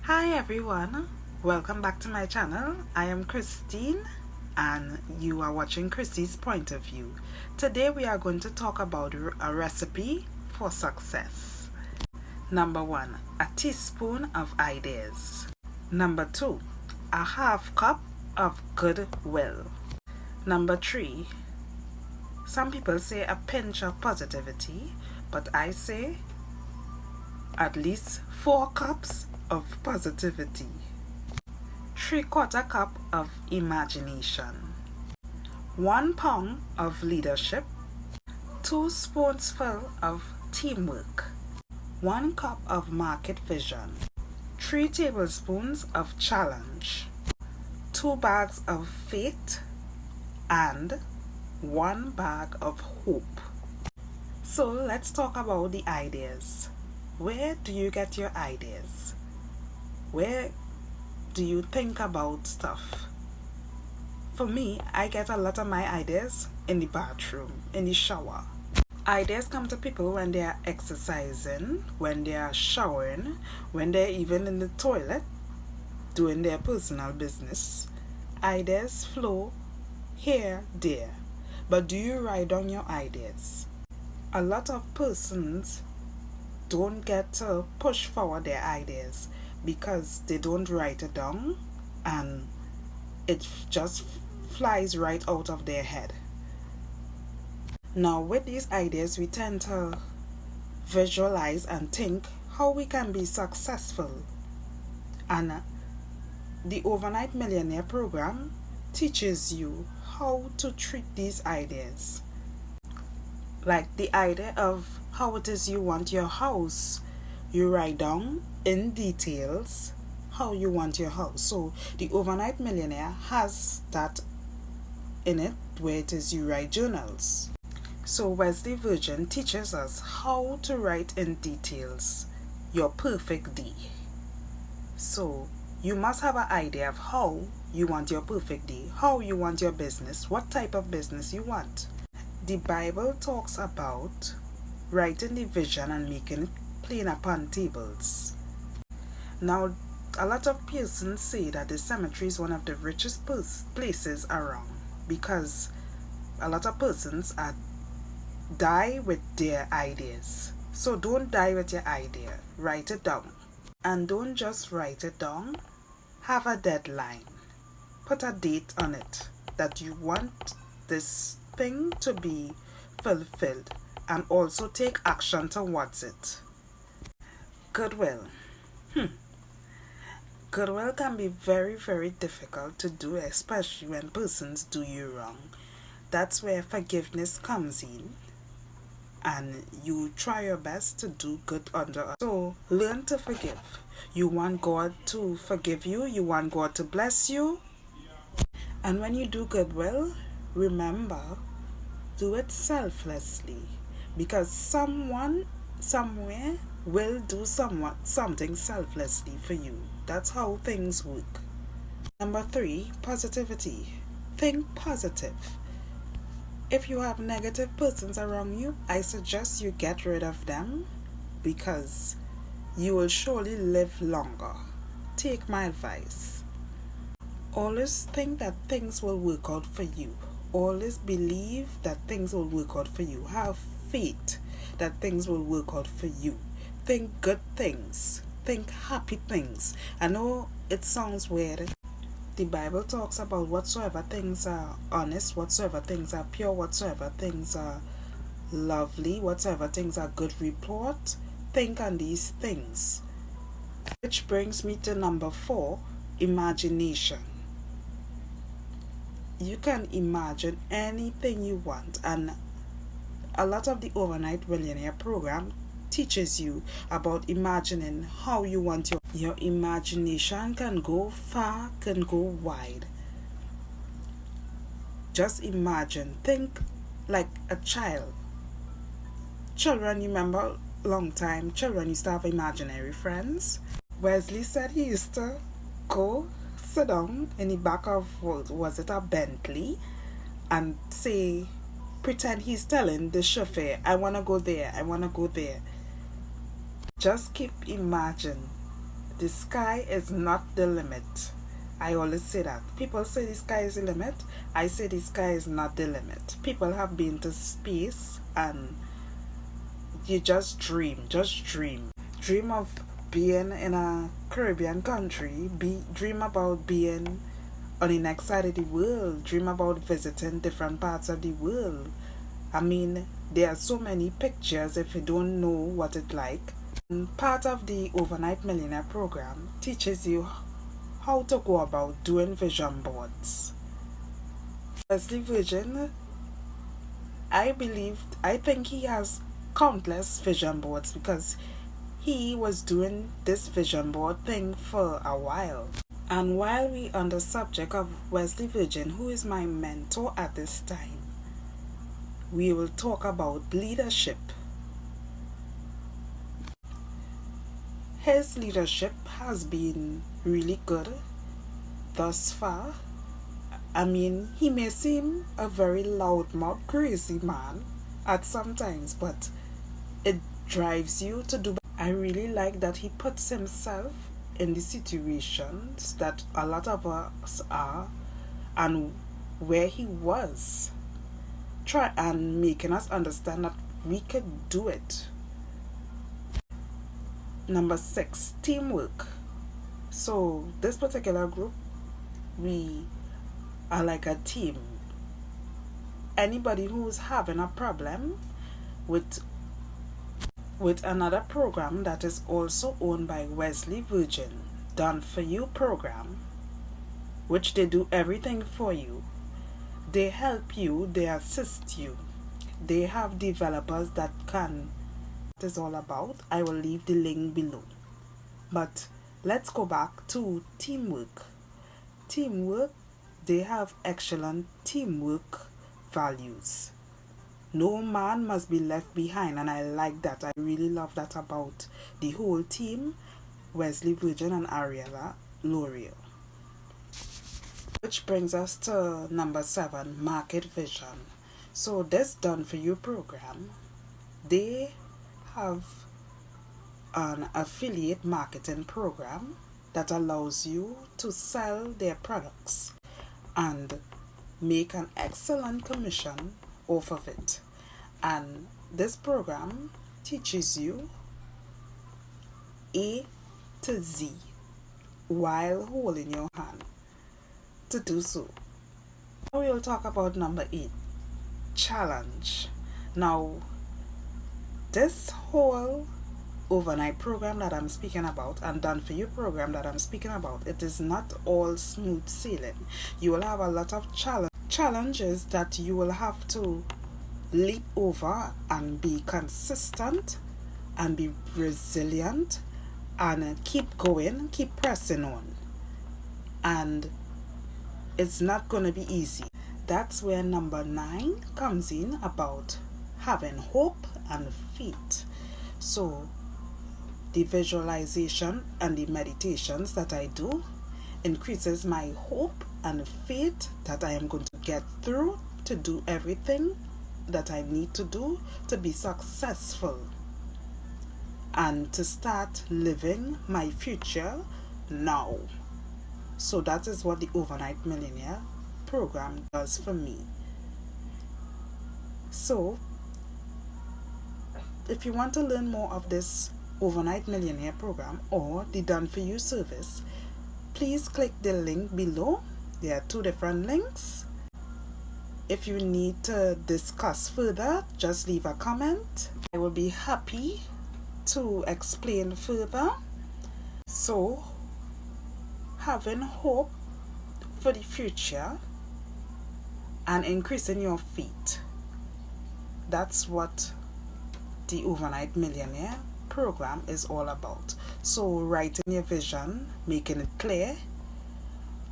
Hi everyone, welcome back to my channel. I am Christine and you are watching Christy's Point of View. Today we are going to talk about a recipe for success. Number 1, a teaspoon of ideas. Number 2, a half cup of Goodwill. Number 3, some people say a pinch of positivity, but I say at least 4 cups of positivity. 3/4 cup of imagination. 1 pound of leadership. 2 spoonsful of teamwork. 1 cup of market vision. 3 tablespoons of challenge. 2 bags of faith and 1 bag of hope. So let's talk about the ideas. Where do you get your ideas? Where do you think about stuff? For me, I get a lot of my ideas in the bathroom, in the shower. Ideas come to people when they are exercising, when they are showering, when they're even in the toilet doing their personal business. Ideas flow here, there. But do you write down your ideas? A lot of persons don't get to push forward their ideas because they don't write it down and it just flies right out of their head. Now with these ideas we tend to visualize and think how we can be successful, and the Overnight Millionaire program teaches you how to treat these ideas. Like the idea of how it is you want your house, you write down in details how you want your house. So the Overnight Millionaire has that in it, where it is you write journals. So Wesley Virgin teaches us how to write in details your perfect day. So you must have an idea of how you want your perfect day, how you want your business, what type of business you want. The Bible talks about writing the vision and making it plain upon tables. Now, a lot of persons say that the cemetery is one of the richest places around because a lot of persons die with their ideas. So don't die with your idea. Write it down. And don't just write it down. Have a deadline. Put a date on it that you want this thing to be fulfilled, and also take action towards it. Goodwill. Goodwill can be very, very difficult to do, especially when persons do you wrong. That's where forgiveness comes in, and you try your best to do good under others. So learn to forgive. You want God to forgive you, you want God to bless you, and when you do goodwill, remember, do it selflessly, because someone somewhere will do something selflessly for you. That's how things work. Number 3, positivity. Think positive. If you have negative persons around you, I suggest you get rid of them because you will surely live longer. Take my advice. Always think that things will work out for you. Always believe that things will work out for you. Have faith that things will work out for you. Think good things. Think happy things. I know it sounds weird. The Bible talks about whatsoever things are honest, whatsoever things are pure, whatsoever things are lovely, whatsoever things are good report. Think on these things. Which brings me to number 4, imagination. You can imagine anything you want, and a lot of the Overnight Millionaire program teaches you about imagining how you want your imagination can go far, can go wide. Just imagine, think like a child. Children, remember long time, children used to have imaginary friends. Wesley said he used to go sit down in the back of, was it a Bentley, and pretend he's telling the chauffeur, I want to go there, I want to go there. Just keep imagining The sky is not the limit. I always say that. People say the sky is the limit. I say the sky is not the limit. People have been to space and you just dream. Just dream. Dream of being in a Caribbean country. Dream about being on the next side of the world. Dream about visiting different parts of the world. I mean, there are so many pictures if you don't know what it's like. And part of the Overnight Millionaire program teaches you how to go about doing vision boards. Wesley Virgin, I think he has countless vision boards because he was doing this vision board thing for a while. And while we on the subject of Wesley Virgin, who is my mentor at this time, we will talk about leadership. His leadership has been really good thus far. I mean, he may seem a very loudmouth, crazy man at some times, but it drives you to do. I really like that he puts himself in the situations that a lot of us are and where he was. Try and making us understand that we could do it. Number 6, teamwork. So this particular group, we are like a team. Anybody who's having a problem with another program that is also owned by Wesley Virgin, Done For You program, which they do everything for you. They help you, they assist you. They have developers that can. It is all about. I will leave the link below. But let's go back to teamwork. Teamwork, they have excellent teamwork values. No man must be left behind, and I like that. I really love that about the whole team, Wesley Virgin and Ariella L'Oreal. Which brings us to number 7, market vision. So this Done For You program, they have an affiliate marketing program that allows you to sell their products and make an excellent commission off of it. And this program teaches you A to Z while holding your hand to do so. Now we'll talk about number 8, challenge. Now this whole overnight program that I'm speaking about and Done For You program that I'm speaking about, it is not all smooth sailing. You will have a lot of challenges that you will have to leap over and be consistent and be resilient and keep going, keep pressing on. And it's not going to be easy. That's where number 9 comes in, about having hope and faith. So the visualization and the meditations that I do increases my hope and faith that I am going to get through to do everything that I need to do to be successful and to start living my future now. So that is what the Overnight Millionaire program does for me. So if you want to learn more of this Overnight Millionaire program or the Done For You service, please click the link below. There are 2 different links. If you need to discuss further, just leave a comment. I will be happy to explain further. So having hope for the future and increasing your faith, that's what the Overnight Millionaire program is all about. So writing your vision, making it clear,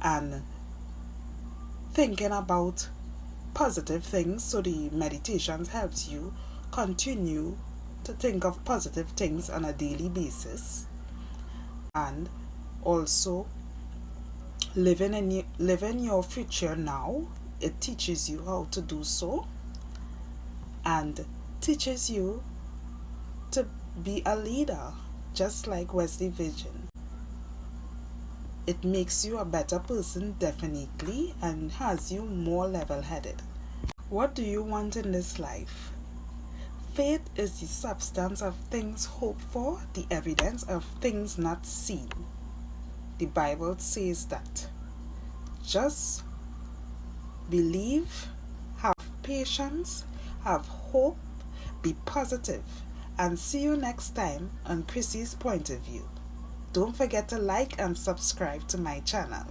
and thinking about positive things. So the meditations helps you continue to think of positive things on a daily basis, and also living your future now. It teaches you how to do so and teaches you to be a leader, just like Wesley Virgin. It makes you a better person, definitely, and has you more level-headed. What do you want in this life? Faith is the substance of things hoped for, the evidence of things not seen. The Bible says that. Just believe, have patience, have hope, be positive, and see you next time on Chrissy's Point of View. Don't forget to like and subscribe to my channel.